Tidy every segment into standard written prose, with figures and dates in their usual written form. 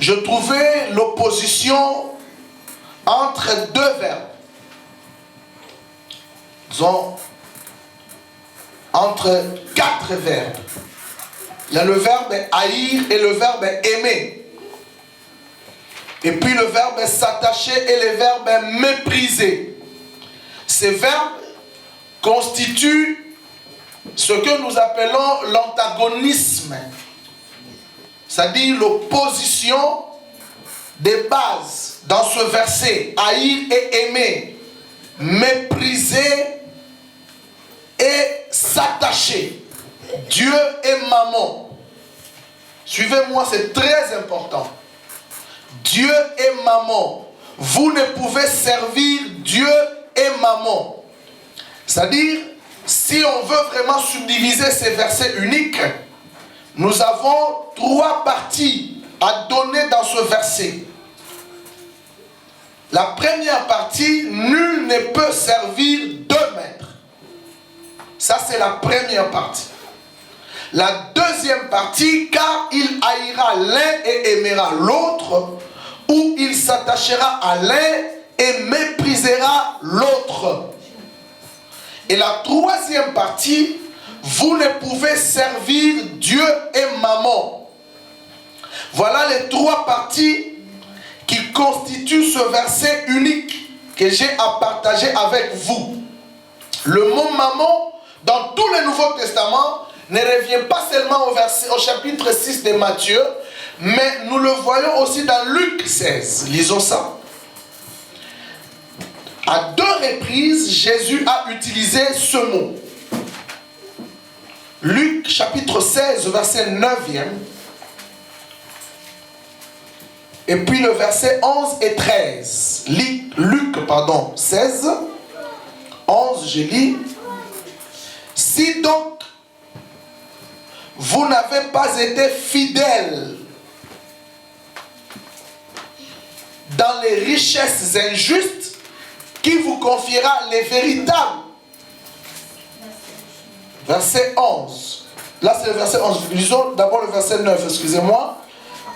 je trouvais l'opposition entre deux verbes. Disons, entre 4 verbes. Il y a le verbe haïr et le verbe aimer. Et puis le verbe s'attacher et le verbe mépriser. Ces verbes constituent ce que nous appelons l'antagonisme. C'est-à-dire l'opposition des bases dans ce verset. Haïr et aimer. Mépriser et s'attacher. Dieu et maman. Suivez-moi, c'est très important. Dieu et maman. Vous ne pouvez servir Dieu et maman. C'est-à-dire, si on veut vraiment subdiviser ces versets uniques, nous avons 3 parties à donner dans ce verset. La première partie, nul ne peut servir 2 maîtres. Ça, c'est la première partie. La deuxième partie, car il haïra l'un et aimera l'autre, ou il s'attachera à l'un et méprisera l'autre. Et la troisième partie, vous ne pouvez servir Dieu et maman. Voilà les 3 parties qui constituent ce verset unique que j'ai à partager avec vous. Le mot maman, dans tout le Nouveau Testament, ne revient pas seulement au chapitre 6 de Matthieu, mais nous le voyons aussi dans Luc 16. Lisons ça. À 2 reprises, Jésus a utilisé ce mot. Luc chapitre 16, verset 9e. Et puis le verset 11 et 13. Luc 16, 11, je lis. Si donc vous n'avez pas été fidèles dans les richesses injustes, qui vous confiera les véritables. Verset 11. Là, c'est le verset 11. Lisons d'abord le verset 9, excusez-moi.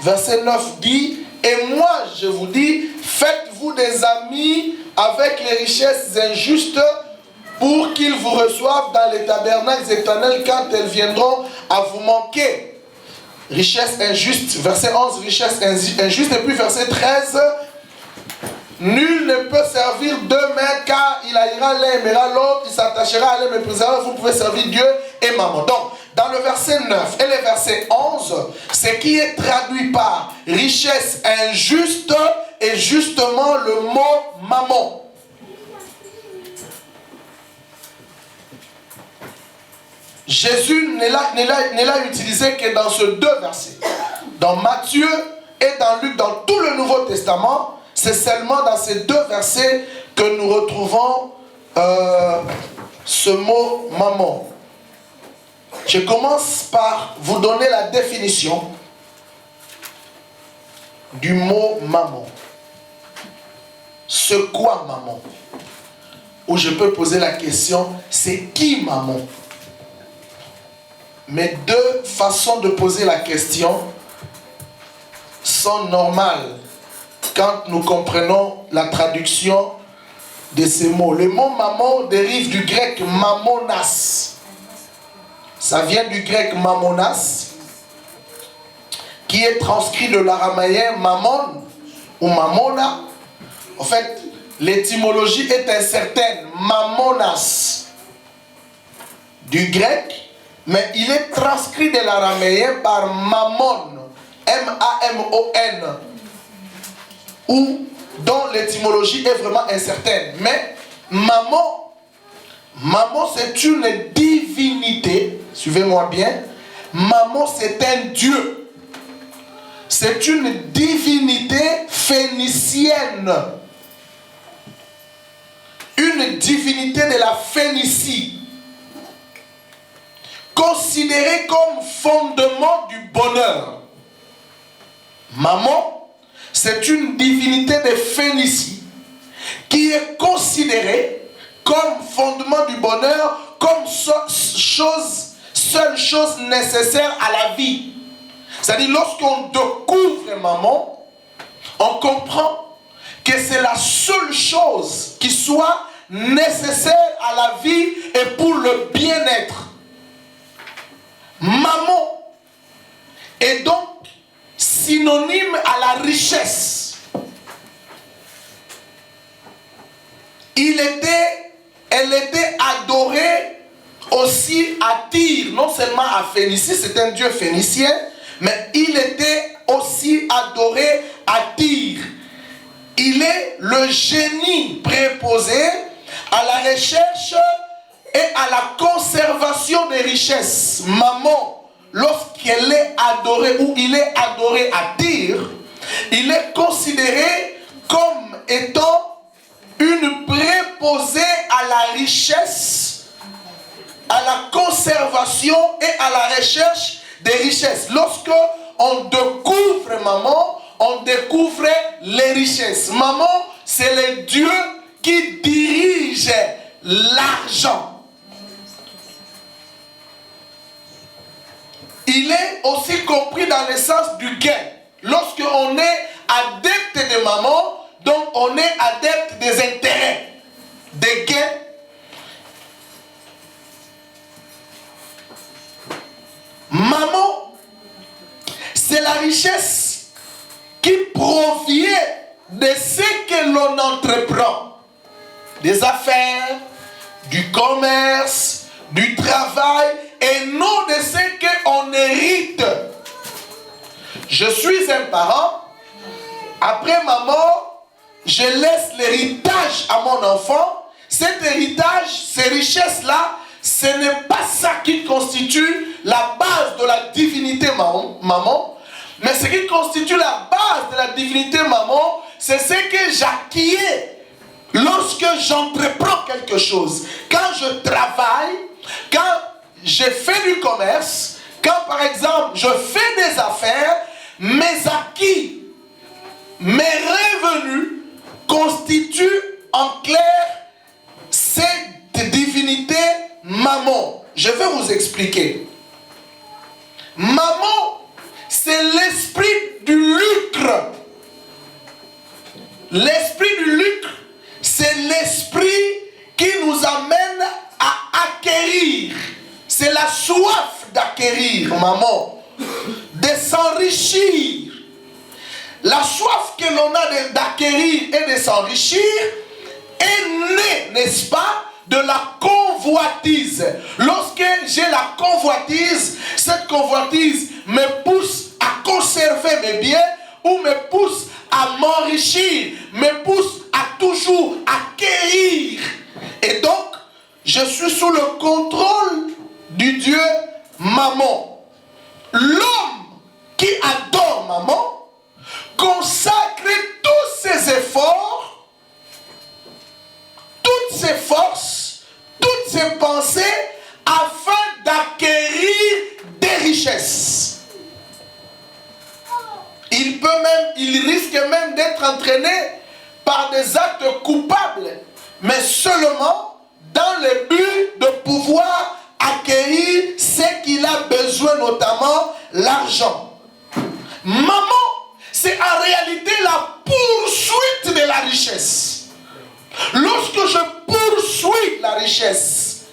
Verset 9 dit, et moi, je vous dis, faites-vous des amis avec les richesses injustes pour qu'ils vous reçoivent dans les tabernacles éternels quand elles viendront à vous manquer. Richesse injuste, verset 11, richesse injuste. Et puis verset 13, nul ne peut servir 2 maîtres, car il haïra l'un, aimera l'autre, il s'attachera à l'un, méprisera. Vous pouvez servir Dieu et maman. Donc, dans le verset 9 et le verset 11, ce qui est traduit par richesse injuste est justement le mot maman. Jésus ne l'a utilisé que dans ces 2 versets. Dans Matthieu et dans Luc, dans tout le Nouveau Testament, c'est seulement dans ces 2 versets que nous retrouvons ce mot maman. Je commence par vous donner la définition du mot maman. C'est quoi maman? Ou je peux poser la question, c'est qui maman? Mais 2 façons de poser la question sont normales quand nous comprenons la traduction de ces mots. Le mot maman dérive du grec mamonas. Ça vient du grec mamonas, qui est transcrit de l'araméen mamon ou mamona. En fait, l'étymologie est incertaine. Mamonas du grec, mais il est transcrit de l'araméen par mamon, M-A-M-O-N, ou dont l'étymologie est vraiment incertaine. Mais maman c'est une divinité, suivez-moi bien, maman c'est un dieu, c'est une divinité phénicienne, une divinité de la Phénicie, considérée comme fondement du bonheur. Maman, c'est une divinité de Phénicie qui est considérée comme fondement du bonheur, comme seule chose nécessaire à la vie. C'est-à-dire, lorsqu'on découvre maman, on comprend que c'est la seule chose qui soit nécessaire à la vie et pour le bien-être. Maman est donc synonyme à la richesse. Elle était adorée aussi à Tyr, non seulement à Phénicie, c'est un dieu phénicien, mais il était aussi adoré à Tyr. Il est le génie préposé à la recherche et à la conservation des richesses. Maman, lorsqu'elle est adorée ou il est adoré à Tyr, il est considéré comme étant une préposée à la richesse, à la conservation et à la recherche des richesses. Lorsque on découvre maman, on découvre les richesses. Maman, c'est le Dieu qui dirige l'argent. Il est aussi compris dans le sens du gain. Lorsque on est adepte de maman, donc on est adepte des intérêts, des gains. Maman, c'est la richesse qui provient de ce que l'on entreprend. Des affaires, du commerce, du travail, et non de ce qu'on hérite. Je suis un parent, après ma mort, je laisse l'héritage à mon enfant. Cet héritage, ces richesses-là, ce n'est pas ça qui constitue la base de la divinité maman, mais ce qui constitue la base de la divinité maman, c'est ce que j'acquiers lorsque j'entreprends quelque chose. Quand je travaille, quand je fais du commerce, quand par exemple je fais des affaires, mes acquis, mes revenus constituent en clair cette divinité maman. Je vais vous expliquer. Maman, c'est l'esprit du lucre. L'esprit du lucre, c'est l'esprit qui nous amène à acquérir. C'est la soif d'acquérir, maman, de s'enrichir. La soif que l'on a d'acquérir et de s'enrichir est née, n'est-ce pas, de la convoitise. Lorsque j'ai la convoitise, cette convoitise me pousse à conserver mes biens ou me pousse à m'enrichir, me pousse à toujours acquérir. Et donc, je suis sous le contrôle du Dieu maman. L'homme qui adore maman consacre tous ses efforts, toutes ses forces, toutes ses pensées afin d'acquérir des richesses. Il risque même d'être entraîné par des actes coupables, mais seulement dans le but de pouvoir acquérir ce qu'il a besoin, notamment l'argent. Maman, c'est en réalité la poursuite de la richesse. Lorsque je poursuis la richesse,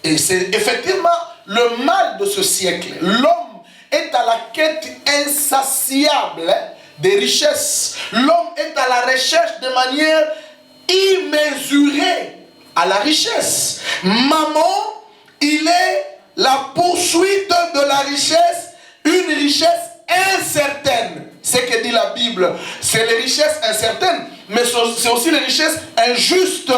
et c'est effectivement le mal de ce siècle, l'homme est à la quête insatiable des richesses. L'homme est à la recherche de manière immesurée à la richesse. Maman, il est la poursuite de la richesse, une richesse incertaine. C'est ce que dit la Bible. C'est les richesses incertaines, mais c'est aussi les richesses injustes.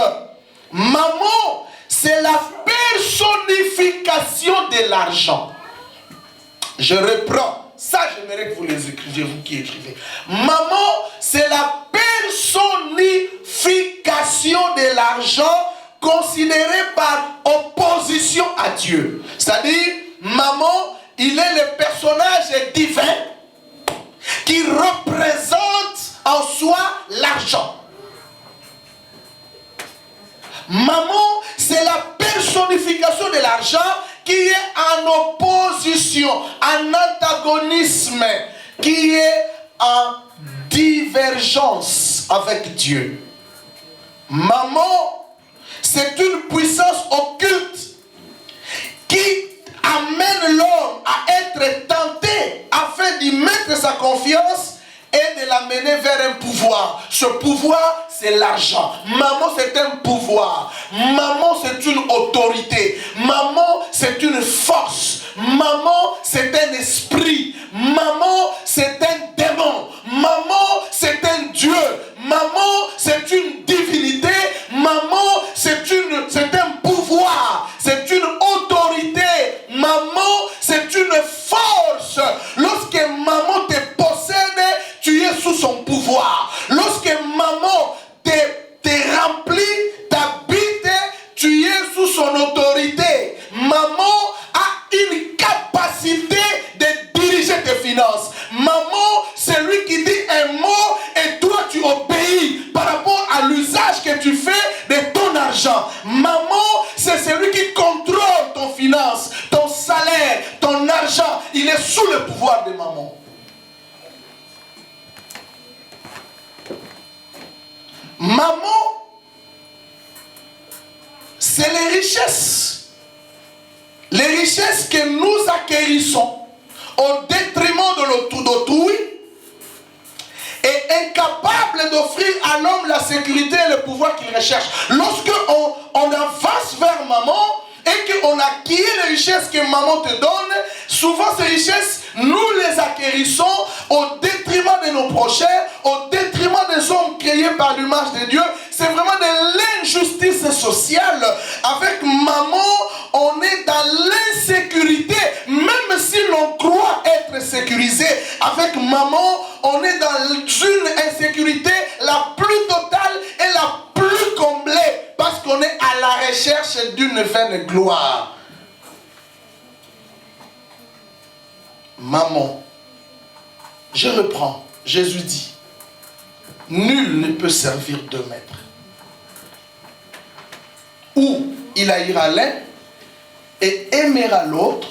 Maman, c'est la personnification de l'argent. Je reprends. Ça, j'aimerais que vous les écriviez, vous qui écrivez. Maman, c'est la personnification de l'argent considérée par opposition à Dieu. C'est-à-dire, maman, il est le personnage divin qui représente en soi l'argent. Maman, c'est la personnification de l'argent qui est en opposition, en antagonisme, qui est en divergence l'émergence avec Dieu. Maman, c'est une puissance occulte qui amène l'homme à être tenté afin d'y mettre sa confiance et de l'amener vers un pouvoir. Ce pouvoir, c'est l'argent. Maman, c'est un pouvoir. Maman, c'est une autorité. Maman, c'est une force. Maman, c'est un esprit. Maman, c'est un démon. Maman, c'est un Dieu. Maman, c'est une divinité. Maman, c'est un pouvoir. C'est une autorité. Maman, c'est une force. Lorsque maman te possède, tu es sous son pouvoir. Lorsque maman te remplit, t'habite, tu es sous son autorité. Maman a une capacité de diriger tes finances. Maman, c'est lui qui dit un mot et toi tu obéis par rapport à l'usage que tu fais de ton argent. Maman, c'est celui qui contrôle ton finance, ton salaire, ton argent. Il est sous le pouvoir de maman. Maman, c'est les richesses. Les richesses que nous acquérissons au détriment de d'autrui et incapable d'offrir à l'homme la sécurité et le pouvoir qu'il recherche. Lorsque on avance vers maman et qu'on acquiert les richesses que maman te donne, souvent ces richesses, nous les acquérissons au détriment de nos prochains, au détriment des hommes créés par l'image de Dieu. C'est vraiment de l'injustice sociale. Avec maman, on est dans l'insécurité, même si l'on croit être sécurisé. Avec maman, on est dans une insécurité la plus totale et la plus comblée, parce qu'on est à la recherche d'une vaine gloire. Maman, je reprends, Jésus dit, nul ne peut servir deux maîtres. Ou il haïra l'un et aimera l'autre,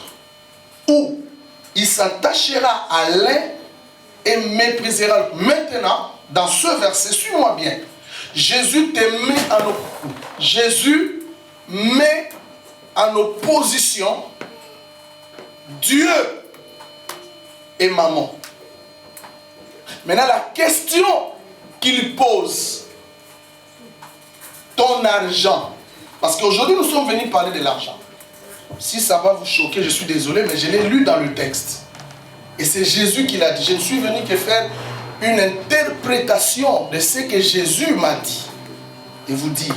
ou il s'attachera à l'un et méprisera l'autre. Maintenant, dans ce verset, suis-moi bien, Jésus met en opposition Dieu et maman. Maintenant, la question qu'il pose, ton argent, parce qu'aujourd'hui nous sommes venus parler de l'argent. Si ça va vous choquer, je suis désolé, mais je l'ai lu dans le texte. Et c'est Jésus qui l'a dit. Je ne suis venu que faire une interprétation de ce que Jésus m'a dit. Et vous dire.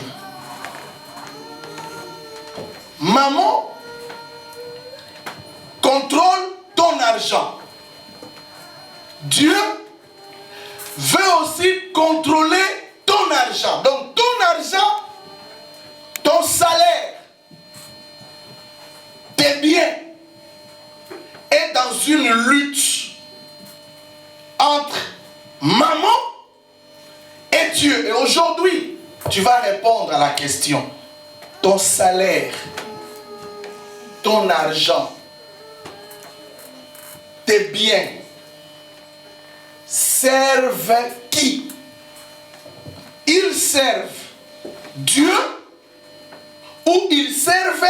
Maman contrôle ton argent. Dieu veut aussi contrôler ton argent. Donc ton argent, ton salaire, tes biens est dans une lutte entre maman et Dieu. Et aujourd'hui, tu vas répondre à la question. Ton salaire, ton argent, tes biens servent qui? Ils servent Dieu ou ils servent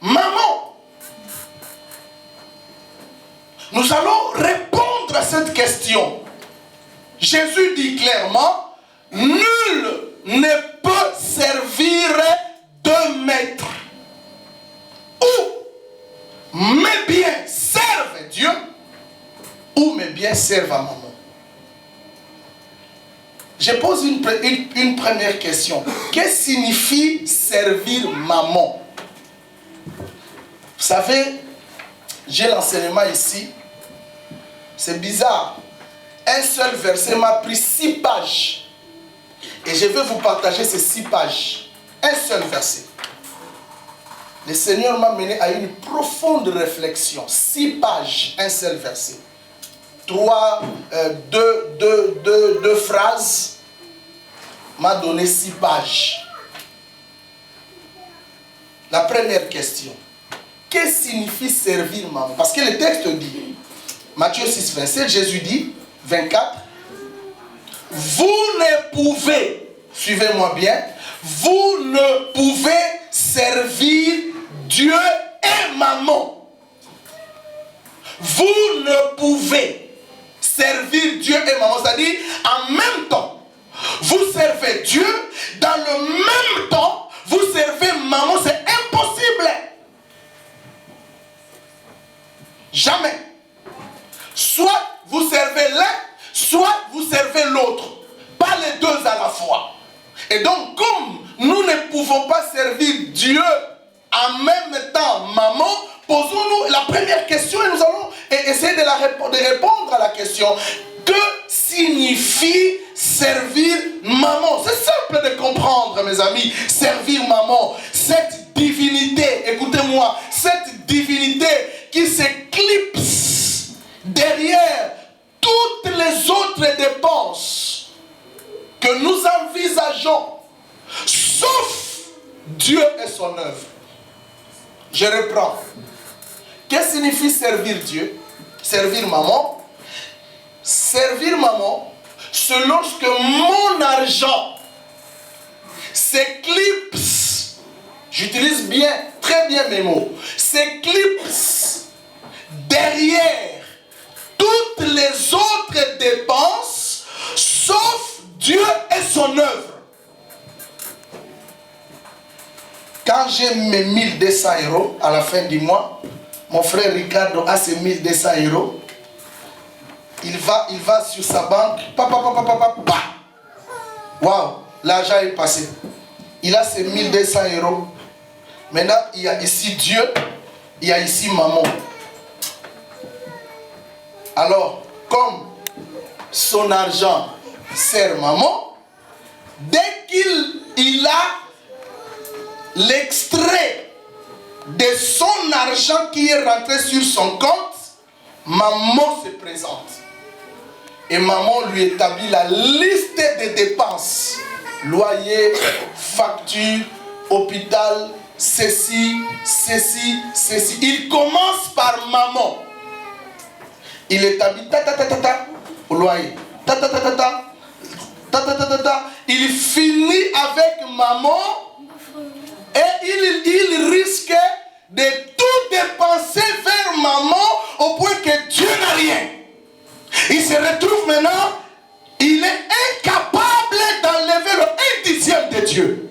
maman? Nous allons répondre à cette question. Jésus dit clairement, nul ne peut servir deux maîtres. Ou mes biens servent Dieu, ou mes biens servent à maman. Je pose une première question. Qu'est-ce que signifie servir maman? Vous savez, j'ai l'enseignement ici. C'est bizarre. Un seul verset m'a pris 6 pages. Et je vais vous partager ces 6 pages. Un seul verset. Le Seigneur m'a mené à une profonde réflexion. 6 pages, un seul verset. 2 phrases m'a donné 6 pages. La première question. Qu'est-ce que signifie servir maman? Parce que le texte dit, Matthieu 6, 27, Jésus dit, 24, vous ne pouvez, suivez-moi bien, vous ne pouvez servir Dieu et maman. Vous ne pouvez servir Dieu et maman. C'est-à-dire, en même temps, vous servez Dieu, dans le même temps, vous servez maman. C'est impossible. Jamais. Soit vous servez l'un, soit vous servez l'autre. Pas les deux à la fois. Et donc, comme nous ne pouvons pas servir Dieu en même temps, maman, posons-nous la première question et nous allons essayer de répondre à la question. Que signifie servir maman? C'est simple de comprendre, mes amis. Servir maman, cette divinité, écoutez-moi, cette divinité qui s'éclipse derrière toutes les autres dépenses que nous envisageons, sauf Dieu et son œuvre. Je reprends. Qu'est-ce que signifie servir Dieu? Servir maman? Servir maman, c'est lorsque mon argent s'éclipse, j'utilise bien, très bien mes mots, s'éclipse derrière toutes les autres dépenses, sauf Dieu et son œuvre. Quand j'ai mes 1200 € à la fin du mois, mon frère Ricardo a ses 1200 €. Il va sur sa banque. Waouh, l'argent est passé. Il a ses 1200 €. Maintenant, il y a ici Dieu, il y a ici maman. Alors, comme son argent sert maman, dès qu'il a l'extrait de son argent qui est rentré sur son compte, maman se présente. Et maman lui établit la liste des dépenses. Loyer, facture, hôpital, ceci. Il commence par maman. Il établit au loyer. Il finit avec maman. Et il risque de tout dépenser vers maman au point que Dieu n'a rien. Il se retrouve maintenant, il est incapable d'enlever le 1/10 de Dieu.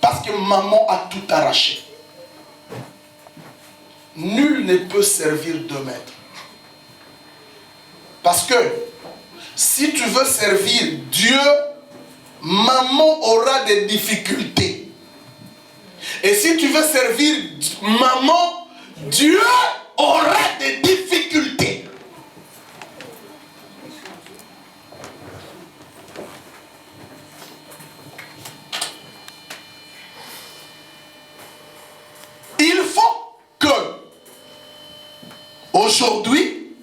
Parce que maman a tout arraché. Nul ne peut servir deux maîtres. Parce que si tu veux servir Dieu, maman aura des difficultés. Et si tu veux servir maman, Dieu aura des difficultés. Il faut que aujourd'hui,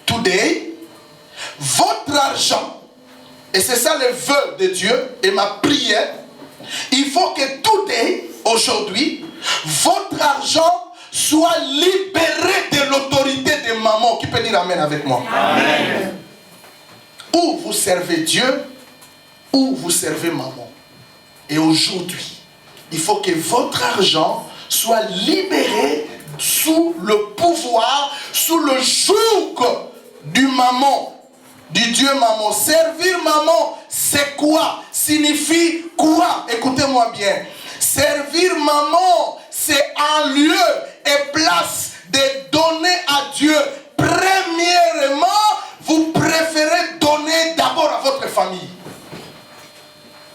today, votre argent, et c'est ça le vœu de Dieu et ma prière, il faut que today, aujourd'hui, votre argent soit libéré de l'autorité de maman. Qui peut dire amen avec moi? Amen. Ou vous servez Dieu, ou vous servez maman. Et aujourd'hui, il faut que votre argent soit libéré sous le pouvoir, sous le joug du maman, du Dieu maman. Servir maman, c'est quoi? Signifie quoi? Écoutez-moi bien. Servir maman, c'est un lieu et place de donner à Dieu. Premièrement, vous préférez donner d'abord à votre famille.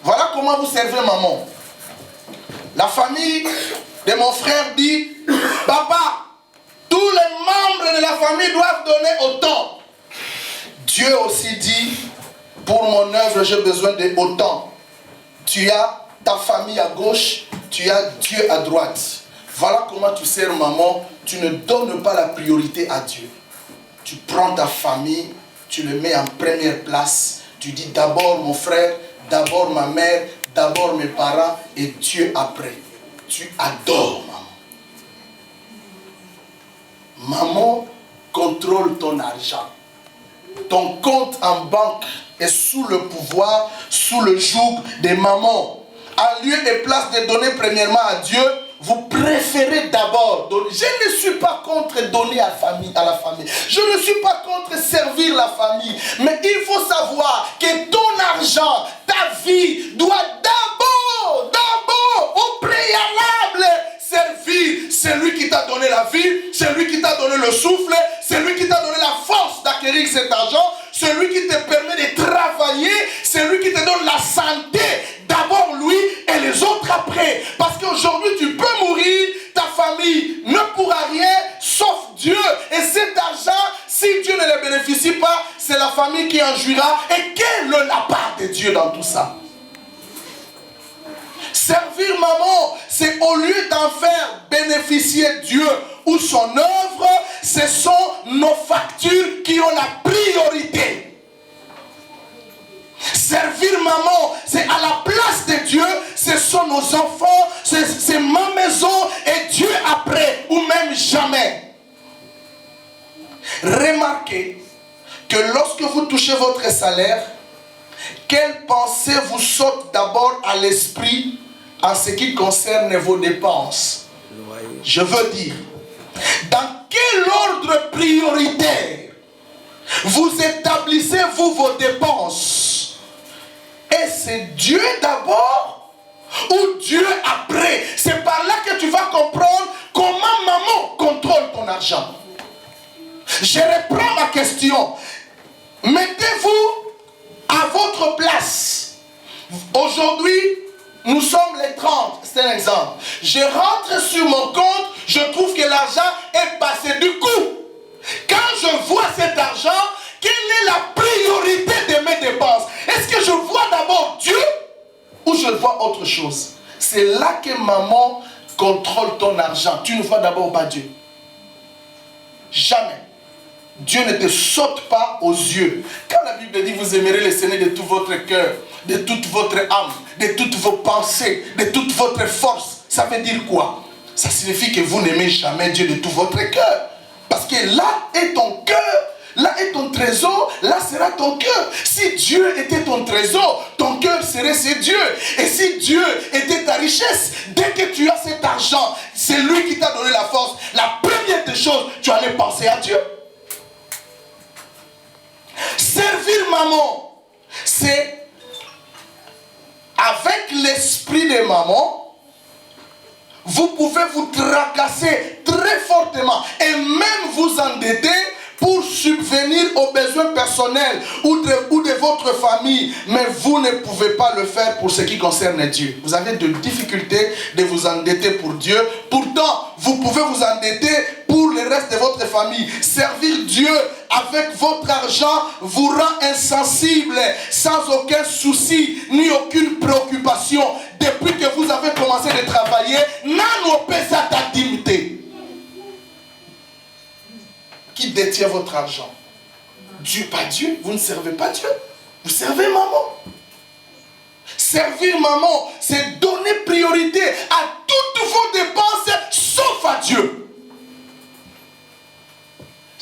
Voilà comment vous servez maman. La famille de mon frère dit, papa, tous les membres de la famille doivent donner autant. Dieu aussi dit, pour mon œuvre, j'ai besoin de autant. Tu as ta famille à gauche, tu as Dieu à droite. Voilà comment tu sers maman. Tu ne donnes pas la priorité à Dieu. Tu prends ta famille, tu le mets en première place. Tu dis d'abord mon frère, d'abord ma mère, d'abord mes parents et Dieu après. Tu adores maman. Maman contrôle ton argent. Ton compte en banque est sous le pouvoir, sous le joug des mamans. En lieu et place de donner premièrement à Dieu, vous préférez d'abord donner. Je ne suis pas contre donner à la famille. Je ne suis pas contre servir la famille. Mais il faut savoir que ton argent, ta vie, doit d'abord, au préalable, servir celui qui t'a donné la vie, celui qui t'a donné le souffle, celui qui t'a donné la force d'acquérir cet argent, celui qui te permet de travailler, celui qui te donne la santé. D'abord lui et les autres après. Parce qu'aujourd'hui tu peux mourir, ta famille ne pourra rien sauf Dieu. Et cet argent, si Dieu ne le bénéficie pas, c'est la famille qui en jouira. Et quelle est la part de Dieu dans tout ça? Servir maman, c'est au lieu d'en faire bénéficier Dieu ou son œuvre, ce sont nos factures qui ont la priorité. Servir maman, c'est à la place de Dieu, ce sont nos enfants, c'est ma maison et Dieu après, ou même jamais. Remarquez que lorsque vous touchez votre salaire, quelle pensée vous saute d'abord à l'esprit en ce qui concerne vos dépenses? Je veux dire, dans quel ordre prioritaire vous établissez-vous vos dépenses? Est-ce Dieu d'abord ou Dieu après? C'est par là que tu vas comprendre comment maman contrôle ton argent. Je reprends ma question. Mettez-vous à votre place. Aujourd'hui, nous sommes les 30, c'est un exemple. Je rentre sur mon compte, je trouve que l'argent est passé. Du coup, quand je vois cet argent, quelle est la priorité de mes dépenses? Est-ce que je vois d'abord Dieu ou je vois autre chose? C'est là que maman contrôle ton argent. Tu ne vois d'abord pas Dieu. Jamais. Dieu ne te saute pas aux yeux. Quand la Bible dit vous aimerez le Seigneur de tout votre cœur, de toute votre âme, de toutes vos pensées, de toute votre force, ça veut dire quoi? Ça signifie que vous n'aimez jamais Dieu de tout votre cœur. Parce que là est ton cœur. Là est ton trésor, là sera ton cœur. Si Dieu était ton trésor, ton cœur serait ce Dieu. Et si Dieu était ta richesse, dès que tu as cet argent, c'est lui qui t'a donné la force. La première des choses, tu allais penser à Dieu. Servir maman, c'est avec l'esprit de maman, vous pouvez vous tracasser très fortement et même vous endetter pour subvenir aux besoins personnels ou de votre famille, mais vous ne pouvez pas le faire pour ce qui concerne Dieu. Vous avez de difficultés de vous endetter pour Dieu. Pourtant, vous pouvez vous endetter pour le reste de votre famille. Servir Dieu avec votre argent vous rend insensible, sans aucun souci, ni aucune préoccupation. Depuis que vous avez commencé de travailler, n'a pas ta dignité. Qui détient votre argent? Dieu, pas Dieu. Vous ne servez pas Dieu. Vous servez maman. Servir maman, c'est donner priorité à toutes vos dépenses, sauf à Dieu.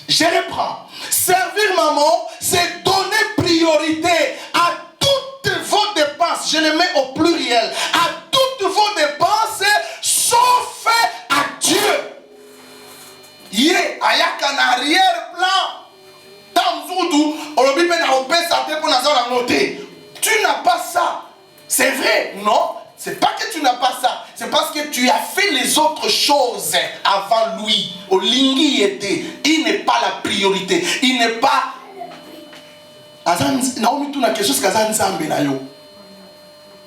Je reprends. Servir maman, c'est donner priorité à toutes vos dépenses. Je le mets au pluriel. À toutes vos dépenses, sauf à Dieu. Yé, ayaka na arrière-plan. Tu n'as pas ça. C'est vrai, non? C'est pas que tu n'as pas ça. C'est parce que tu as fait les autres choses avant lui. Olingi était. Il n'est pas la priorité. Il n'est pas. Naomi, tu n'as quelque chose qu'Azan Zambe na yo.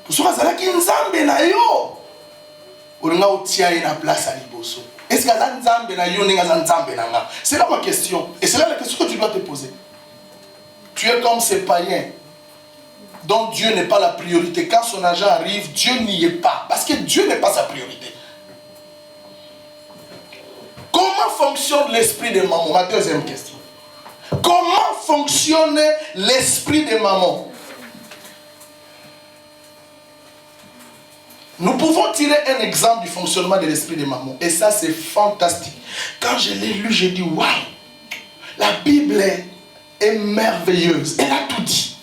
Pour ce qui est Zambe na yo. On a aussi une place à Liboso. Est-ce que c'est là ma question. Et c'est là la question que tu dois te poser. Tu es comme ces païens dont Dieu n'est pas la priorité. Quand son argent arrive, Dieu n'y est pas. Parce que Dieu n'est pas sa priorité. Comment fonctionne l'esprit de maman? Ma deuxième question. Comment fonctionne l'esprit de maman? Nous pouvons tirer un exemple du fonctionnement de l'esprit de maman. Et ça, c'est fantastique. Quand je l'ai lu, j'ai dit, waouh, la Bible est merveilleuse. Elle a tout dit.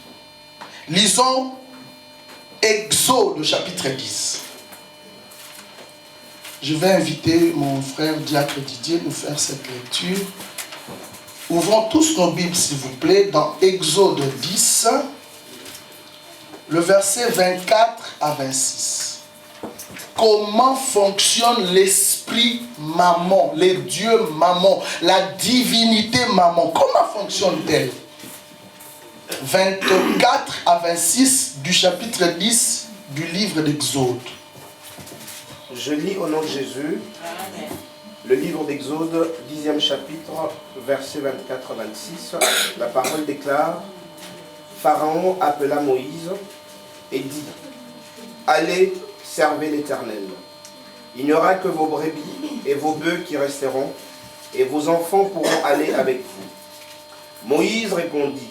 Lisons Exode chapitre 10. Je vais inviter mon frère Diacre Didier de faire cette lecture. Ouvrons tous nos Bibles, s'il vous plaît, dans Exode 10, le verset 24 à 26. Comment fonctionne l'esprit maman, les dieux maman, la divinité maman? Comment fonctionne-t-elle? 24 à 26 du chapitre 10 du livre d'Exode. Je lis au nom de Jésus. Amen. Le livre d'Exode, 10e chapitre, versets 24 à 26. La parole déclare: Pharaon appela Moïse et dit: Allez, servez l'Éternel. Il n'y aura que vos brebis et vos bœufs qui resteront, et vos enfants pourront aller avec vous. Moïse répondit: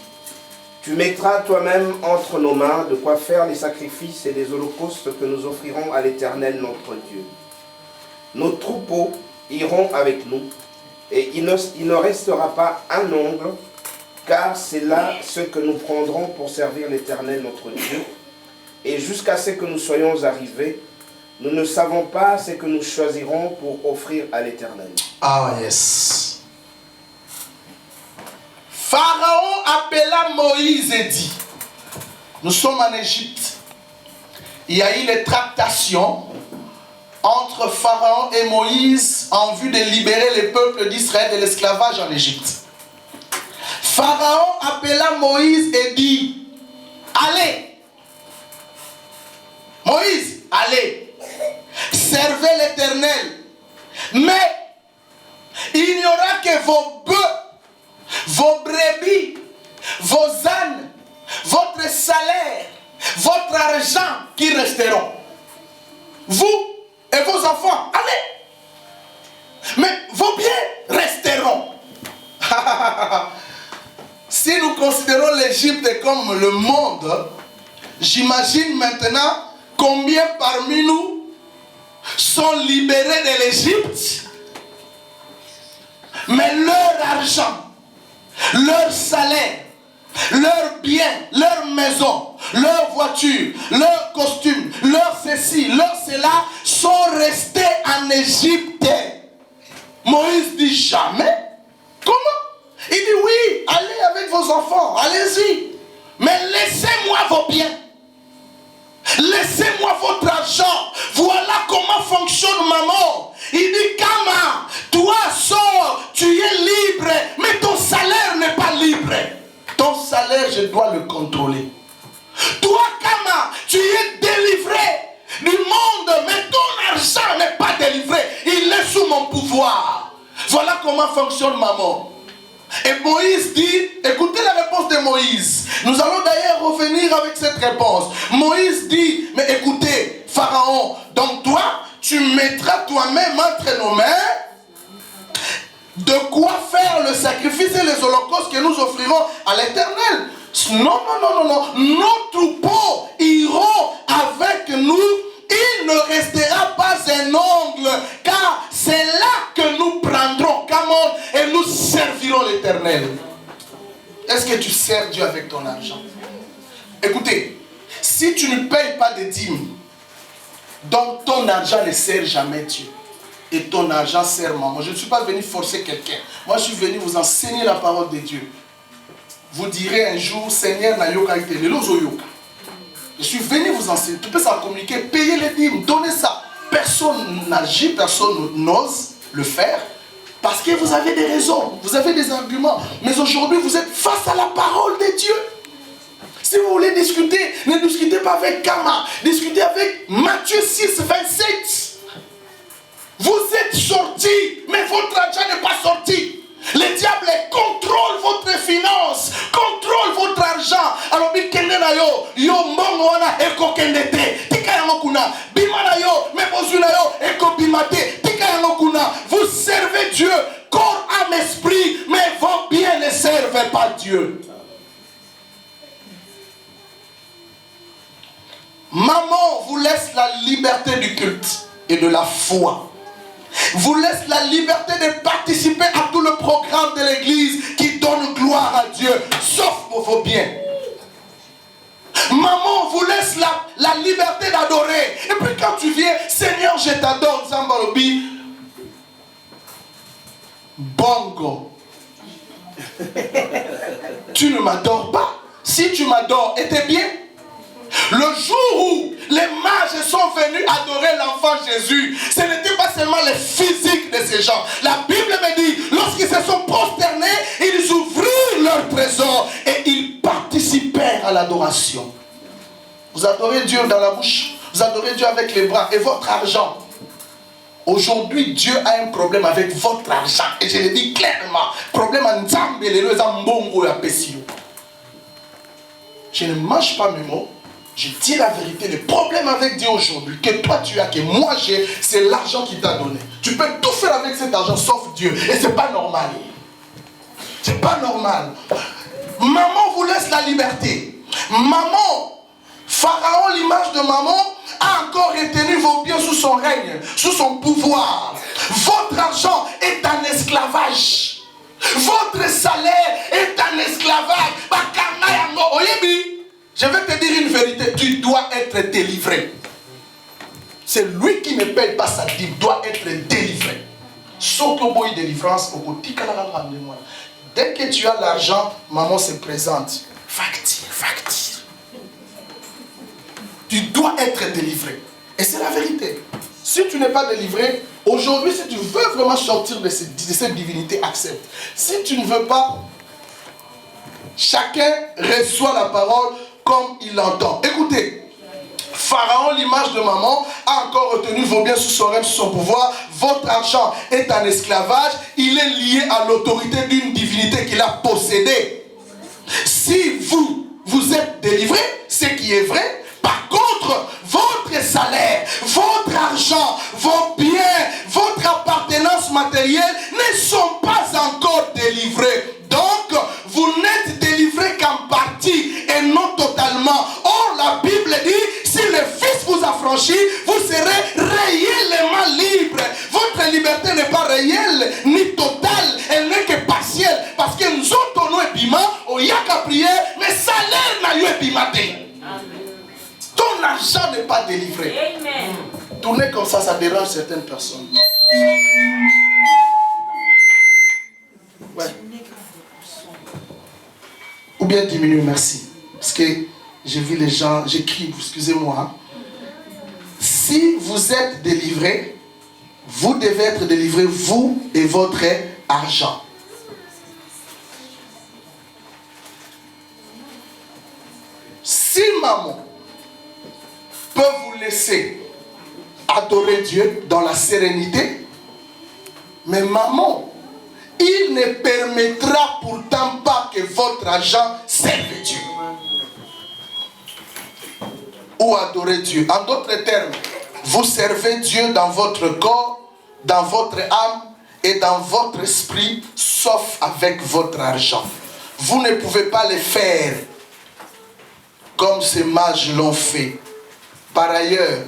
Tu mettras toi-même entre nos mains de quoi faire les sacrifices et les holocaustes que nous offrirons à l'Éternel notre Dieu. Nos troupeaux iront avec nous, et il ne restera pas un ongle, car c'est là ce que nous prendrons pour servir l'Éternel notre Dieu. Et jusqu'à ce que nous soyons arrivés, nous ne savons pas ce que nous choisirons pour offrir à l'Éternel. Ah yes. Pharaon appela Moïse et dit, nous sommes en Égypte. Il y a eu les tractations entre Pharaon et Moïse en vue de libérer les peuples d'Israël de l'esclavage en Égypte. Pharaon appela Moïse et dit, allez, Moïse, allez, servez l'Éternel, mais il n'y aura que vos bœufs, vos brebis, vos ânes, votre salaire, votre argent qui resteront. Vous et vos enfants, allez. Mais vos biens resteront. Si nous considérons l'Égypte comme le monde, j'imagine maintenant combien parmi nous sont libérés de l'Égypte, mais leur argent, leur salaire, leurs biens, leur maison, leur voiture, leur costume, leur ceci, leur cela sont restés en Égypte. Moïse dit jamais. Comment? Il dit oui, allez avec vos enfants, allez-y. Mais laissez-moi vos biens. Laissez-moi votre argent. Voilà comment fonctionne maman. Il dit, Kama, toi sors, tu es libre, mais ton salaire n'est pas libre. Ton salaire, je dois le contrôler. Toi, Kama, tu es délivré du monde, mais ton argent n'est pas délivré. Il est sous mon pouvoir. Voilà comment fonctionne maman. Et Moïse dit, écoutez la réponse de Moïse. Nous allons d'ailleurs revenir avec cette réponse. Moïse dit, mais écoutez, Pharaon, donc toi, tu mettras toi-même entre nos mains de quoi faire le sacrifice et les holocaustes que nous offrirons à l'Éternel. Non. Nos troupeaux iront avec nous. Il ne restera pas un ongle, car c'est là que nous prendrons et nous servirons l'Éternel. Est-ce que tu sers Dieu avec ton argent? Écoutez, si tu ne payes pas de dîmes, donc ton argent ne sert jamais Dieu. Et ton argent sert maman. Je ne suis pas venu forcer quelqu'un. Moi, je suis venu vous enseigner la parole de Dieu. Vous direz un jour, Seigneur, na yoka ite lelo zo yoka. Je suis venu vous enseigner. Tu peux ça communiquer, payer les dîmes, donner ça. Personne n'agit, personne n'ose le faire. Parce que vous avez des raisons, vous avez des arguments. Mais aujourd'hui, vous êtes face à la parole de Dieu. Si vous voulez discuter, ne discutez pas avec Kama. Discutez avec Matthieu 6, 27. Vous êtes sortis, mais votre argent n'est pas sorti. Le diable contrôle votre finance, contrôle votre argent. Alors, vous servez Dieu, corps, âme, esprit, mais vos biens ne servent pas Dieu. Maman vous laisse la liberté du culte et de la foi. Vous laisse la liberté de participer à tout le programme de l'église qui donne gloire à Dieu, sauf pour vos biens. Maman vous laisse la liberté d'adorer. Et puis quand tu viens, Seigneur, je t'adore, Zambalobi. Bongo. Tu ne m'adores pas. Si tu m'adores, était bien. Le jour où les mages sont venus adorer l'enfant Jésus, ce n'était pas seulement le physique de ces gens. La Bible me dit, lorsqu'ils se sont prosternés, ils ouvrirent leur trésor et ils participèrent à l'adoration. Vous adorez Dieu dans la bouche, vous adorez Dieu avec les bras et votre argent. Aujourd'hui, Dieu a un problème avec votre argent. Et je le dis clairement. Problème en Nzambe, je ne mange pas mes mots. Je dis la vérité. Le problème avec Dieu aujourd'hui, que toi tu as, que moi j'ai, c'est l'argent qu'il t'a donné. Tu peux tout faire avec cet argent sauf Dieu. Et c'est pas normal. C'est pas normal. Maman vous laisse la liberté. Maman, Pharaon, l'image de maman, a encore retenu vos biens sous son règne, sous son pouvoir. Votre argent est un esclavage. Votre salaire est un esclavage. Je vais te dire une vérité, tu dois être délivré. C'est lui qui ne paye pas sa dîme, doit être délivré. Sauf que délivrance, dès que tu as l'argent, maman se présente. Facture. Tu dois être délivré. Et c'est la vérité. Si tu n'es pas délivré, aujourd'hui, si tu veux vraiment sortir de cette divinité, accepte. Si tu ne veux pas, chacun reçoit la parole comme il l'entend. Écoutez, Pharaon, l'image de maman, a encore retenu vos biens sous son règne, sous son pouvoir. Votre argent est un esclavage. Il est lié à l'autorité d'une divinité qu'il a possédée. Si vous êtes délivré, ce qui est vrai, par contre, votre salaire, votre argent, vos biens, votre appartenance matérielle ne sont pas encore délivrés. Donc, vous n'êtes délivré qu'en partie et non totalement. Or, la Bible dit, si le Fils vous affranchit, vous serez réellement libre. Votre liberté n'est pas réelle ni totale, elle n'est que partielle. Parce que nous autres, bima, on y a qu'à prier, mais salaire n'a eu bimate. Ton argent n'est pas délivré. Amen. Tourner comme ça dérange certaines personnes. Ouais. Ou bien diminue, merci. Parce que j'ai vu les gens, j'écris, excusez-moi. Si vous êtes délivré, vous devez être délivré, vous et votre argent. Si maman peut vous laisser adorer Dieu dans la sérénité, mais maman, il ne permettra pourtant pas que votre argent serve Dieu ou adorer Dieu. En d'autres termes, vous servez Dieu dans votre corps, dans votre âme et dans votre esprit, sauf avec votre argent. Vous ne pouvez pas le faire comme ces mages l'ont fait. Par ailleurs,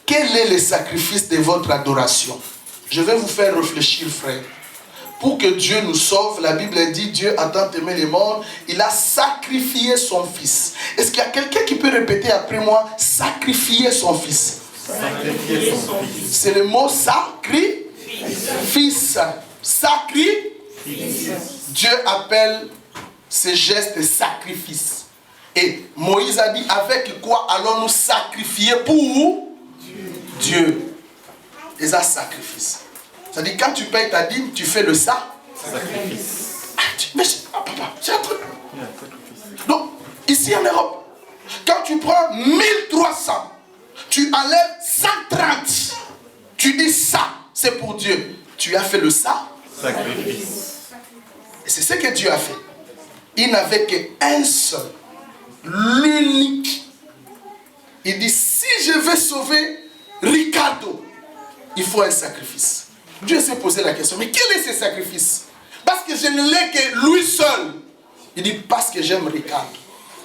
quel est le sacrifice de votre adoration? Je vais vous faire réfléchir, frère. Pour que Dieu nous sauve, la Bible dit, Dieu a tant aimé le monde, il a sacrifié son Fils. Est-ce qu'il y a quelqu'un qui peut répéter après moi, sacrifier son Fils? Sacrifier son Fils. C'est le mot sacrifice. Sacrifice. Dieu appelle ces gestes de sacrifice. Et Moïse a dit, avec quoi allons-nous sacrifier pour Dieu? Et ça, sacrifice. C'est-à-dire, quand tu payes ta dîme, tu fais le sacrifice. Mais papa, c'est un truc. Donc, ici en Europe, quand tu prends 1300, tu enlèves 130, tu dis ça, c'est pour Dieu. Tu as fait le sacrifice. Et c'est ce que Dieu a fait. Il n'avait qu'un seul, l'unique. Il dit, si je veux sauver Ricardo, il faut un sacrifice. Dieu s'est posé la question, mais quel est ce sacrifice? Parce que je ne l'ai que lui seul. Il dit, parce que j'aime Ricardo,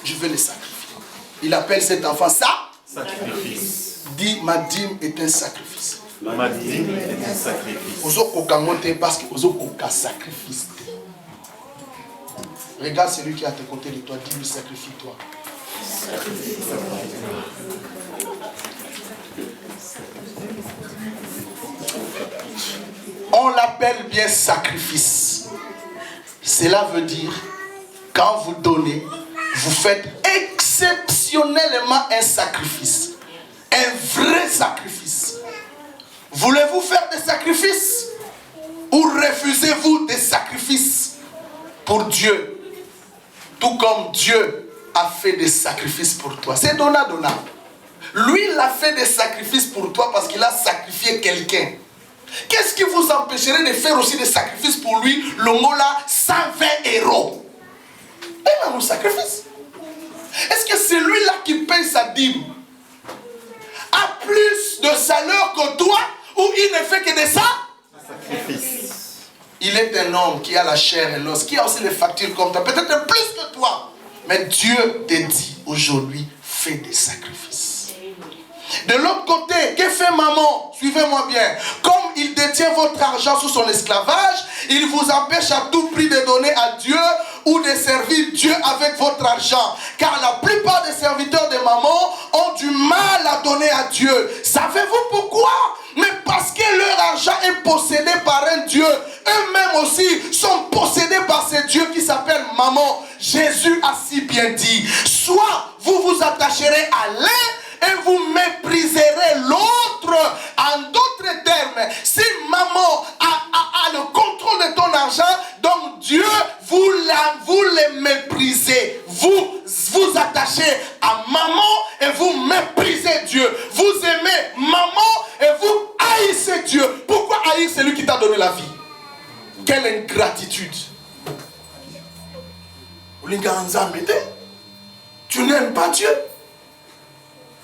je veux le sacrifier. Il appelle cet enfant ça? Sacrifice. Dit, ma dîme est un sacrifice. Ma dîme est un sacrifice. Parce que sacrifice. Regarde celui qui est à tes côtés de toi, dis-lui sacrifie-toi. On l'appelle bien sacrifice. Cela veut dire, quand vous donnez, vous faites exceptionnellement un sacrifice. Un vrai sacrifice. Voulez-vous faire des sacrifices? Ou refusez-vous des sacrifices pour Dieu? Tout comme Dieu a fait des sacrifices pour toi. C'est donnant. Lui, il a fait des sacrifices pour toi parce qu'il a sacrifié quelqu'un. Qu'est-ce qui vous empêcherait de faire aussi des sacrifices pour lui? Le mot là, 120 €. Et un sacrifice. Est-ce que c'est lui-là qui paye sa dîme a plus de salaire que toi, ou il ne fait que de ça? Sacrifice. Il est un homme qui a la chair et l'os, qui a aussi les factures comme toi, peut-être plus que toi. Mais Dieu te dit aujourd'hui, fais des sacrifices. De l'autre côté, que fait maman? Suivez-moi bien. Comme il détient votre argent sous son esclavage, il vous empêche à tout prix de donner à Dieu ou de servir Dieu avec votre argent. Car la plupart des serviteurs de maman ont du mal à donner à Dieu. Savez-vous pourquoi? Mais parce que leur argent est possédé par un Dieu. Eux-mêmes aussi sont possédés par ce Dieu qui s'appelle maman. Jésus a si bien dit, soit vous vous attacherez à l'un et vous mépriserez l'autre. En d'autres termes, si maman a le contrôle de ton argent, donc Dieu, vous le méprisez. Vous vous attachez à maman et vous méprisez Dieu. Vous aimez maman et vous haïssez Dieu. Pourquoi haïr celui qui t'a donné la vie? Quelle ingratitude. Tu n'aimes pas Dieu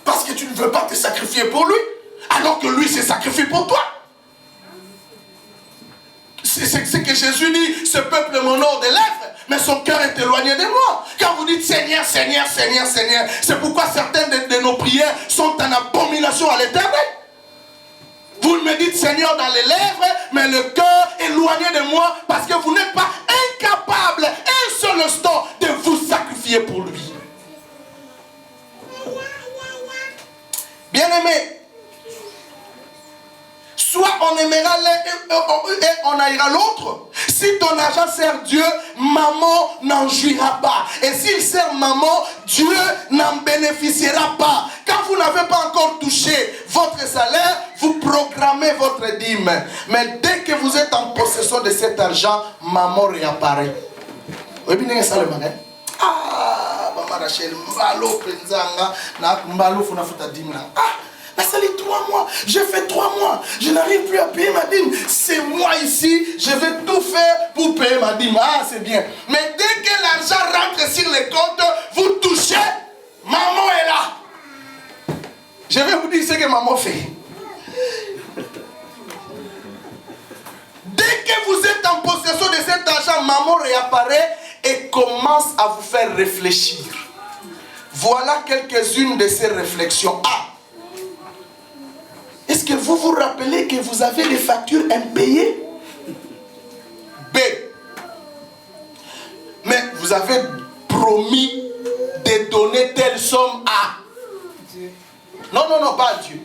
parce que tu ne veux pas te sacrifier pour lui, alors que lui s'est sacrifié pour toi. C'est que Jésus dit, ce peuple m'honore des lèvres, mais son cœur est éloigné de moi. Quand vous dites Seigneur, Seigneur, Seigneur, Seigneur, c'est pourquoi certaines de nos prières sont en abomination à l'Éternel. Vous me dites Seigneur dans les lèvres, mais le cœur éloigné de moi, parce que vous n'êtes pas incapable un seul instant de vous sacrifier pour lui. Bien-aimé, soit on aimera l'un et on haïra l'autre. Si ton argent sert Dieu, maman n'en jouira pas. Et s'il sert maman, Dieu n'en bénéficiera pas. Quand vous n'avez pas encore touché votre salaire, vous programmez votre dîme. Mais dès que vous êtes en possession de cet argent, maman réapparaît. Vous voyez bien ça le matin? Ah, maman Rachel, mbalo penzanga, na mbalo funa futa dîme là. Ah, mais ça les 3 mois. J'ai fait 3 mois. Je n'arrive plus à payer ma dîme. C'est moi ici. Je vais tout faire pour payer ma dîme. Ah, c'est bien. Mais dès que l'argent rentre sur les comptes, vous touchez. Maman est là. Je vais vous dire ce que maman fait. Dès que vous êtes en possession de cet argent, maman réapparaît et commence à vous faire réfléchir. Voilà quelques-unes de ces réflexions. A. Est-ce que vous vous rappelez que vous avez des factures impayées? B. Mais vous avez promis de donner telle somme à Dieu. Non, pas à Dieu.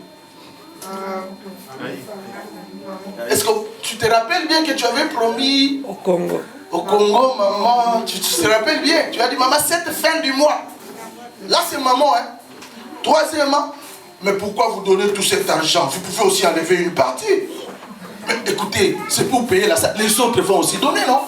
Est-ce que tu te rappelles bien que tu avais promis au Congo? Au Congo, maman, tu te rappelles bien. Tu as dit, maman, cette fin du mois. Là, c'est maman, hein. Troisièmement, mais pourquoi vous donnez tout cet argent? Vous pouvez aussi enlever une partie. Mais écoutez, c'est pour payer la salle. Les autres vont aussi donner, non?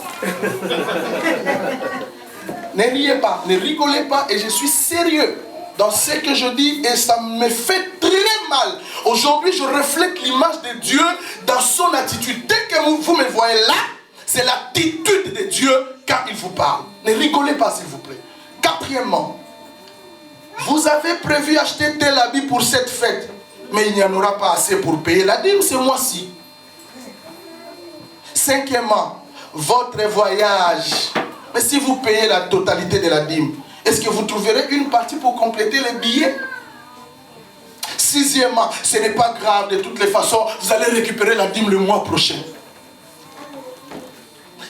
Ne riez pas, ne rigolez pas, et je suis sérieux dans ce que je dis, et ça me fait très mal. Aujourd'hui, je reflète l'image de Dieu dans son attitude. Dès que vous me voyez là, c'est l'attitude de Dieu quand il vous parle. Ne rigolez pas, s'il vous plaît. Quatrièmement, vous avez prévu acheter tel habit pour cette fête, mais il n'y en aura pas assez pour payer la dîme ce mois-ci. Cinquièmement, votre voyage. Mais si vous payez la totalité de la dîme, est-ce que vous trouverez une partie pour compléter les billets? Sixièmement, ce n'est pas grave, de toutes les façons, vous allez récupérer la dîme le mois prochain.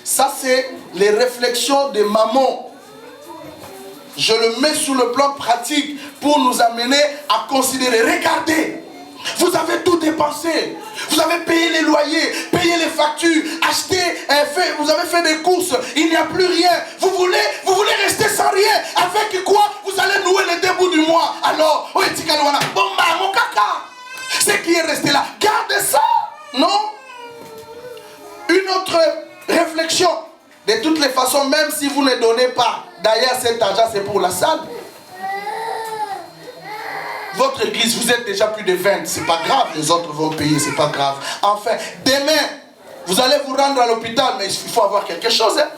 Ça, c'est les réflexions de maman. Je le mets sur le plan pratique pour nous amener à considérer. Regardez, vous avez tout dépensé. Vous avez payé les loyers, payé les factures, acheté, vous avez fait des courses. Il n'y a plus rien. Vous voulez rester sans rien. Avec quoi vous allez nouer les deux bouts du mois. Alors, bon, mon caca. Ce qui est resté là, gardez ça. Non? Une autre réflexion. De toutes les façons, même si vous ne donnez pas, d'ailleurs cet argent c'est pour la salle. Votre église, vous êtes déjà plus de 20, c'est pas grave, les autres vont payer, c'est pas grave. Enfin, demain, vous allez vous rendre à l'hôpital, mais il faut avoir quelque chose. Hein.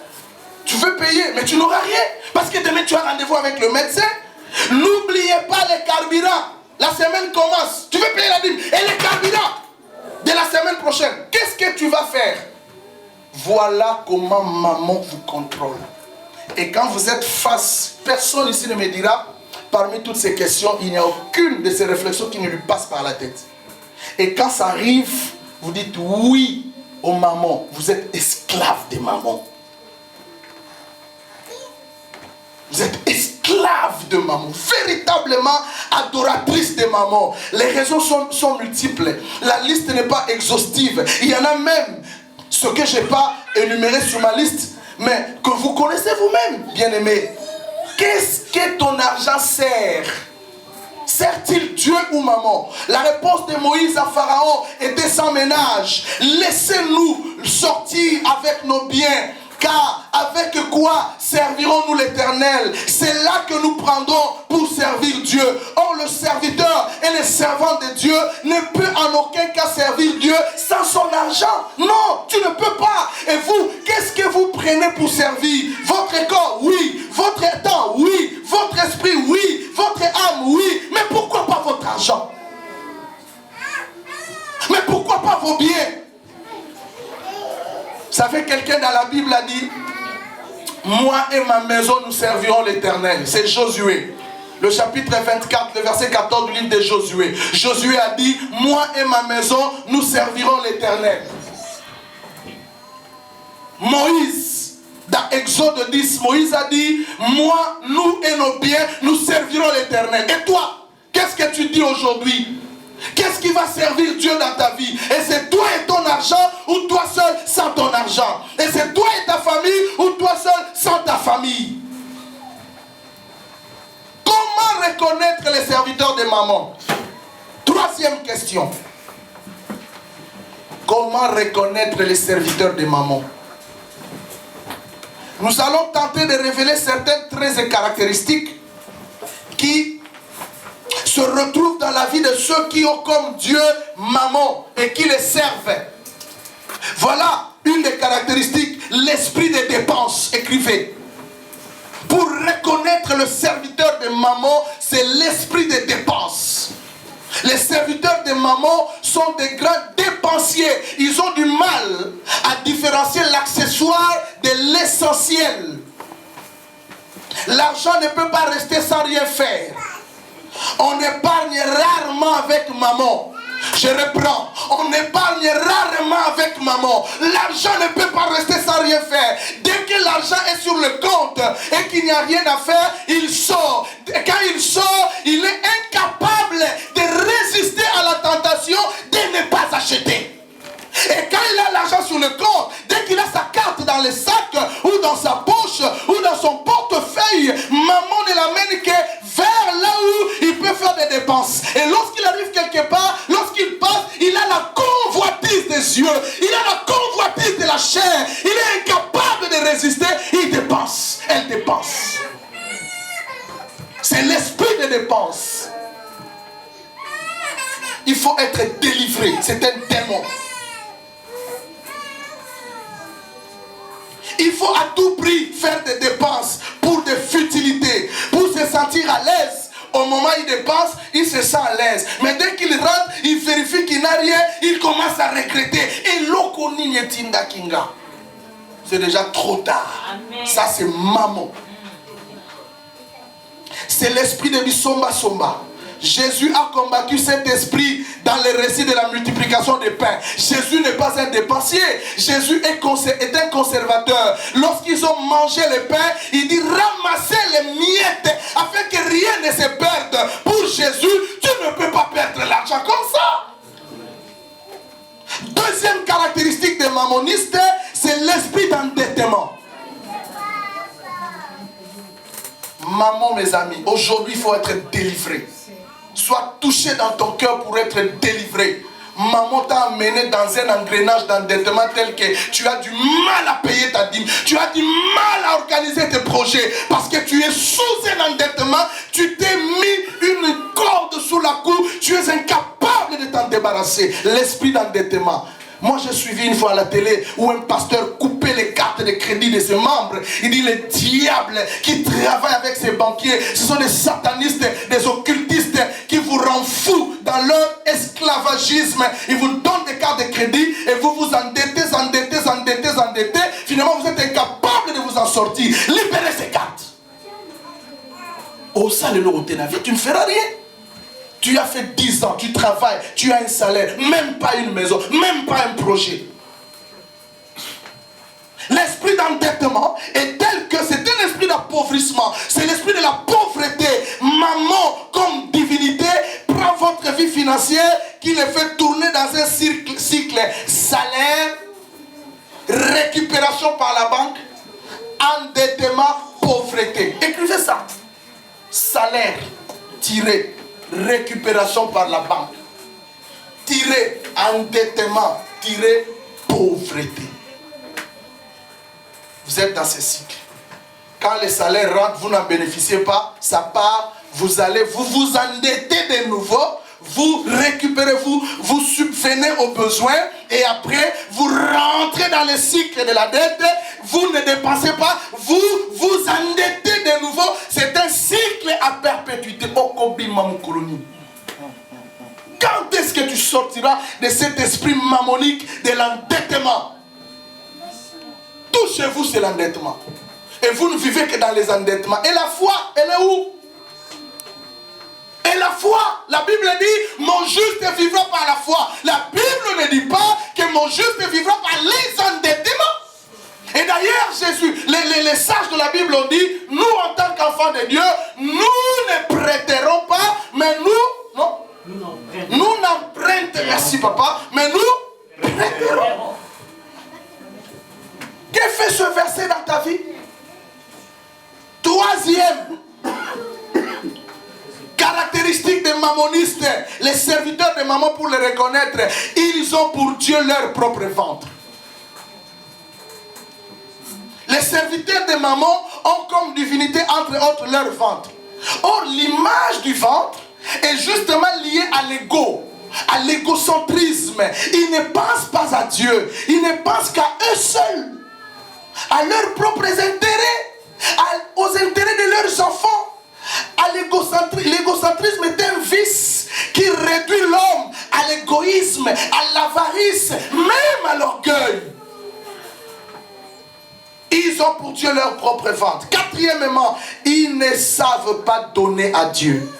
Tu veux payer, mais tu n'auras rien. Parce que demain, tu as rendez-vous avec le médecin. N'oubliez pas les carburants. La semaine commence. Tu veux payer la dîme. Et les carburants de la semaine prochaine. Qu'est-ce que tu vas faire? Voilà comment maman vous contrôle. Et quand vous êtes face, personne ici ne me dira, parmi toutes ces questions, il n'y a aucune de ces réflexions qui ne lui passe par la tête. Et quand ça arrive, vous dites oui aux mamans. Vous êtes esclave des mamans. Vous êtes esclave de maman, véritablement adoratrice de maman. Les raisons sont multiples. La liste n'est pas exhaustive. Il y en a même, ce que je n'ai pas énuméré sur ma liste, mais que vous connaissez vous-même, bien-aimés. Qu'est-ce que ton argent sert? Sert-il Dieu ou maman? La réponse de Moïse à Pharaon était sans ménage. Laissez-nous sortir avec nos biens. Car avec quoi servirons-nous l'Éternel? C'est là que nous prendrons pour servir Dieu. Or le serviteur et le servant de Dieu ne peut en aucun cas servir Dieu sans son argent. Non, tu ne peux pas. Et vous, qu'est-ce que vous prenez pour servir? Votre corps, oui. Votre temps, oui. Votre esprit, oui. Votre âme, oui. Mais pourquoi pas votre argent? Mais pourquoi pas vos biens? Vous savez, quelqu'un dans la Bible a dit, moi et ma maison nous servirons l'Éternel. C'est Josué. Le chapitre 24, le verset 14 du livre de Josué. Josué a dit, moi et ma maison nous servirons l'Éternel. Moïse, dans Exode 10, Moïse a dit, moi, nous et nos biens nous servirons l'Éternel. Et toi, qu'est-ce que tu dis aujourd'hui? Qu'est-ce qui va servir Dieu dans ta vie? Et c'est toi et ton argent ou toi seul sans ton argent? Et c'est toi et ta famille ou toi seul sans ta famille? Comment reconnaître les serviteurs de maman? Troisième question. Comment reconnaître les serviteurs de maman? Nous allons tenter de révéler certains traits et caractéristiques qui se retrouvent dans la vie de ceux qui ont comme Dieu maman et qui les servent. Voilà une des caractéristiques, l'esprit des dépenses. Écrivez. Pour reconnaître le serviteur de maman, c'est l'esprit des dépenses. Les serviteurs de maman sont des grands dépensiers. Ils ont du mal à différencier l'accessoire de l'essentiel. L'argent ne peut pas rester sans rien faire. On épargne rarement avec maman. Je reprends. On épargne rarement avec maman. L'argent ne peut pas rester sans rien faire. Dès que l'argent est sur le compte et qu'il n'y a rien à faire, il sort. Et quand il sort, il est incapable de résister à la tentation de ne pas acheter. Et quand il a l'argent sur le compte, dès qu'il a sa carte dans le sac ou dans sa poche ou dans son portefeuille, maman ne l'amène que vers là où il peut faire des dépenses. Et lorsqu'il arrive quelque part, lorsqu'il passe, il a la convoitise des yeux, il a la convoitise de la chair, il est incapable de résister, il dépense, elle dépense. C'est l'esprit de dépense. Il faut être délivré, c'est un démon. Il faut à tout prix faire des dépenses pour des futilités, pour se sentir à l'aise. Au moment où il dépense, il se sent à l'aise. Mais dès qu'il rentre, il vérifie qu'il n'a rien, il commence à regretter. Et l'okoni netinda kinga. C'est déjà trop tard. Amen. Ça c'est maman. C'est l'esprit de Bisomba Somba. Jésus a combattu cet esprit dans le récit de la multiplication des pains. Jésus n'est pas un dépensier. Jésus est un conservateur. Lorsqu'ils ont mangé le pain, il dit ramassez les miettes afin que rien ne se perde. Pour Jésus, tu ne peux pas perdre l'argent comme ça. Deuxième caractéristique des mammonistes, c'est l'esprit d'endettement. Maman, mes amis, aujourd'hui il faut être délivré. Sois touché dans ton cœur pour être délivré. Maman t'a amené dans un engrenage d'endettement tel que tu as du mal à payer ta dîme. Tu as du mal à organiser tes projets parce que tu es sous un endettement. Tu t'es mis une corde sous la cou. Tu es incapable de t'en débarrasser. L'esprit d'endettement. Moi, j'ai suivi une fois à la télé où un pasteur coupait les cartes de crédit de ses membres. Il dit les diables qui travaillent avec ces banquiers, ce sont des satanistes, des occultistes qui vous rendent fous dans leur esclavagisme. Ils vous donnent des cartes de crédit et vous vous endettez. Finalement, vous êtes incapable de vous en sortir. Libérez ces cartes. Au salaire de ta vie, tu ne feras rien. Tu as fait 10 ans, tu travailles, tu as un salaire, même pas une maison, même pas un projet. L'esprit d'endettement est tel que c'est un esprit d'appauvrissement. C'est l'esprit de la pauvreté. Maman, comme divinité, prend votre vie financière qui les fait tourner dans un cycle salaire, récupération par la banque, endettement, pauvreté. Écrivez ça. Salaire, tiré. Récupération par la banque, tiré endettement, tiré pauvreté. Vous êtes dans ce cycle. Quand les salaires rentrent, vous n'en bénéficiez pas, ça part, vous allez vous endetter de nouveau, vous récupérez, vous subvenez aux besoins et après vous rentrez dans le cycle de la dette, vous ne dépensez pas, vous vous endettez de nouveau. C'est un cycle à perpétuité. Quand est-ce que tu sortiras de cet esprit mammonique de l'endettement? Tout chez vous c'est l'endettement. Et vous ne vivez que dans les endettements. Et la foi, elle est où? Et la foi, la Bible dit, mon juste vivra par la foi. La Bible ne dit pas que mon juste vivra par les endettements. Et d'ailleurs, Jésus, les sages de la Bible ont dit, nous en tant qu'enfants de Dieu, nous ne prêterons pas, mais nous, non, nous n'empruntons, merci papa, mais nous prêterons. Que fait ce verset dans ta vie? Troisième caractéristique des mammonistes, les serviteurs de mammon, pour les reconnaître, ils ont pour Dieu leur propre ventre. Les serviteurs de mammon ont comme divinité entre autres leur ventre. Or, l'image du ventre est justement liée à l'ego, à l'égocentrisme. Ils ne pensent pas à Dieu, ils ne pensent qu'à eux seuls, à leurs propres intérêts, aux intérêts de leurs enfants. L'égocentrisme est un vice qui réduit l'homme à l'égoïsme, à l'avarice, même à l'orgueil. Ils ont pour Dieu leur propre ventre. Quatrièmement, ils ne savent pas donner à Dieu.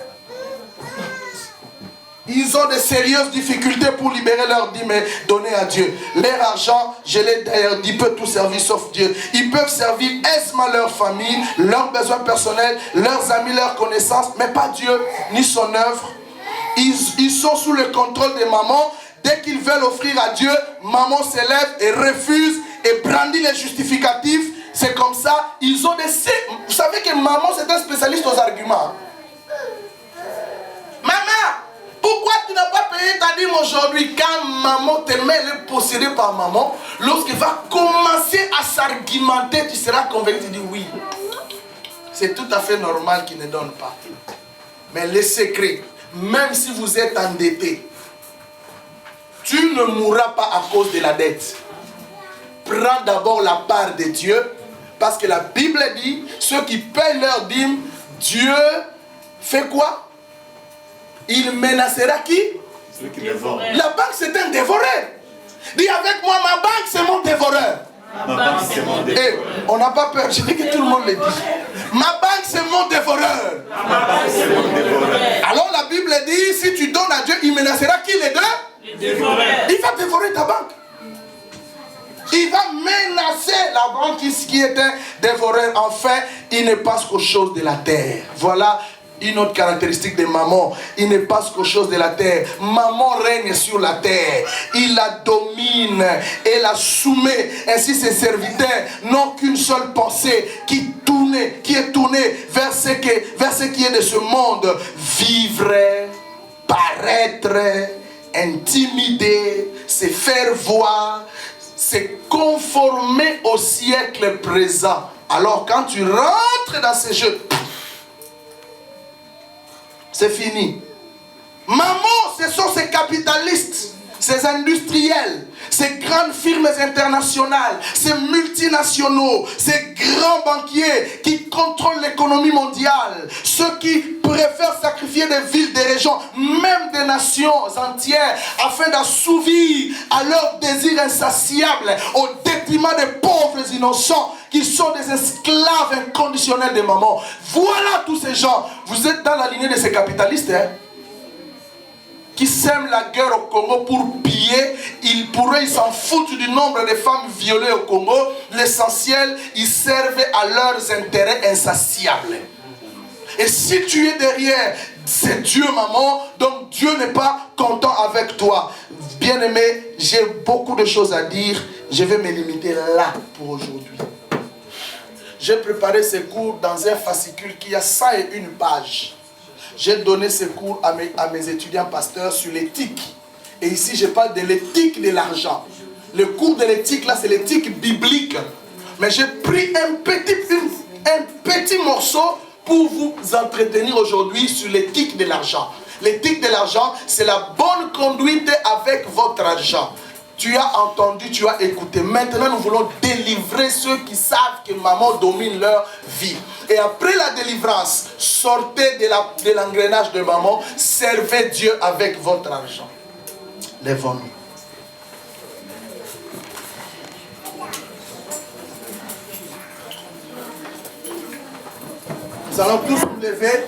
Ils ont de sérieuses difficultés pour libérer leur dîme et donner à Dieu. Leur argent, je l'ai d'ailleurs dit, peut tout servir sauf Dieu. Ils peuvent servir aisément leur famille, leurs besoins personnels, leurs amis, leurs connaissances, mais pas Dieu ni son œuvre. Ils sont sous le contrôle de maman. Dès qu'ils veulent offrir à Dieu, maman s'élève et refuse et brandit les justificatifs. C'est comme ça. Ils ont des... Vous savez que maman, c'est un spécialiste aux arguments. Maman, pourquoi tu n'as pas payé ta dîme aujourd'hui? Quand maman te met, elle est possédée par maman. Lorsqu'elle va commencer à s'argumenter, tu seras convaincu, tu dis oui. C'est tout à fait normal qu'il ne donne pas. Mais le secret, même si vous êtes endetté, tu ne mourras pas à cause de la dette. Prends d'abord la part de Dieu, parce que la Bible dit, ceux qui paient leur dîme, Dieu fait quoi? Il menacera qui? La banque, c'est un dévoreur. Dis avec moi, ma banque, c'est mon dévoreur. Ma banque, c'est mon dévoreur. Hey, on n'a pas peur, je veux que tout le monde le dise. Ma banque, c'est mon dévoreur. Ma banque, c'est mon dévoreur. Alors la Bible Il va dévorer ta banque. Il va menacer la banque qui était dévorée. Enfin, il ne passe qu'aux choses de la terre. Voilà une autre caractéristique de maman. Il ne passe qu'aux choses de la terre. Maman règne sur la terre. Il la domine et la soumet. Ainsi ses serviteurs n'ont qu'une seule pensée qui est tournée vers ce qui est de ce monde. Vivre, paraître, intimider, se faire voir, se conformer au siècle présent. Alors quand tu rentres dans ces jeux, c'est fini. Maman, ce sont ces capitalistes, ces industriels, ces grandes firmes internationales, ces multinationaux, ces grands banquiers qui contrôlent l'économie mondiale, ceux qui préfèrent sacrifier des villes, des régions, même des nations entières, afin d'assouvir à leurs désirs insatiables au détriment des pauvres innocents qui sont des esclaves inconditionnels de maman. Voilà tous ces gens. Vous êtes dans la lignée de ces capitalistes, hein, qui sèment la guerre au Congo pour piller. Ils s'en foutent du nombre de femmes violées au Congo. L'essentiel, ils servent à leurs intérêts insatiables. Et si tu es derrière, c'est Dieu, maman, donc Dieu n'est pas content avec toi. Bien-aimé, j'ai beaucoup de choses à dire. Je vais me limiter là pour aujourd'hui. J'ai préparé ces cours dans un fascicule qui a 101 pages. J'ai donné ces cours à mes étudiants pasteurs sur l'éthique. Et ici, je parle de l'éthique de l'argent. Le cours de l'éthique, là, c'est l'éthique biblique. Mais j'ai pris un petit morceau pour vous entretenir aujourd'hui sur l'éthique de l'argent. L'éthique de l'argent, c'est la bonne conduite avec votre argent. Tu as entendu, tu as écouté. Maintenant, nous voulons délivrer ceux qui savent que maman domine leur vie. Et après la délivrance, sortez de l'engrenage de maman, servez Dieu avec votre argent. Lèvons-nous. Nous allons tous nous lever.